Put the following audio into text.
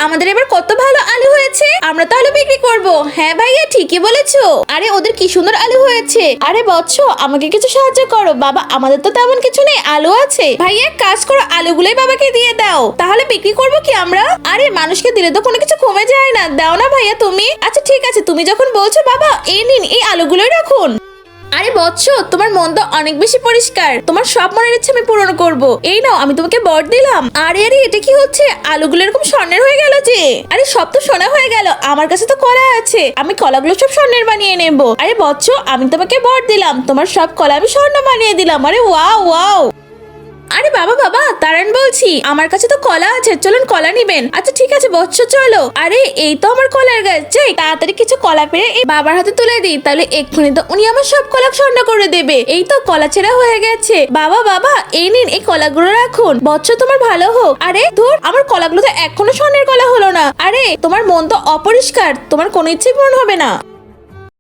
আমাদের এবার কত ভালো আলু হয়েছে, আমরা তো আলু বিক্রি করব। হ্যাঁ ভাইয়া ঠিকই বলেছো। আরে ওদের কি সুন্দর আলু হয়েছে। আরে বৎস আমাকে কিছু সাহায্য করো বাবা, আমাদের তো তেমন কিছু নেই, আলু আছে। ভাইয়া এক কাজ করো, আলুগুলোই বাবাকে দিয়ে দাও, তাহলে বিক্রি করবো কি আমরা। আরে মানুষকে দিলে তো কোনো কিছু কমে যায় না, দাও না ভাইয়া তুমি। আচ্ছা ঠিক আছে, তুমি যখন বলছো বাবা এই নিন, এই আলুগুলোই রাখুন। আরে বৎস তোমার মন তো অনেক বেশি পরিষ্কার, তোমার সব মনের ইচ্ছা আমি পূরণ করব। এই নাও আমি তোমাকে বর দিলাম। আরে আরে এটা কি হচ্ছে, আলুগুলো এরকম স্বর্ণের হয়ে গেল যে। আরে সব তো সোনা হয়ে গেল, আমার কাছে তো কলা আছে, আমি কলাগুলো সব স্বর্ণের বানিয়ে নেব। আরে বৎস আমি তোমাকে বর দিলাম, তোমার সব কলা আমি স্বর্ণ বানিয়ে দিলাম। আরে ওয়াও ওয়াও। আরে বাবা বাবা দাঁড়ান বলছি, আমার কাছে তো কলা আছে, চলুন কলা নিবেন। আচ্ছা ঠিক আছে বৎস চলো। আরে এই তো আমার কলার গাছ, যাই তাড়াতাড়ি কিছু কলা পেরে এই বাবার হাতে তুলে দিই, তাহলে এক্ষুনি তো উনি আমার সব কলা স্বর্ণ করে দেবে। এই তো কলা ছেঁড়া হয়ে গেছে। বাবা বাবা এই নিন, এই কলাগুলো রাখুন, বৎস তোমার ভালো হোক। আরে ধুর, আমার কলাগুলো তো এখনো স্বর্ণের কলা হলো না। আরে তোমার মন তো অপরিষ্কার, তোমার কোনো ইচ্ছে পূরণ হবে না।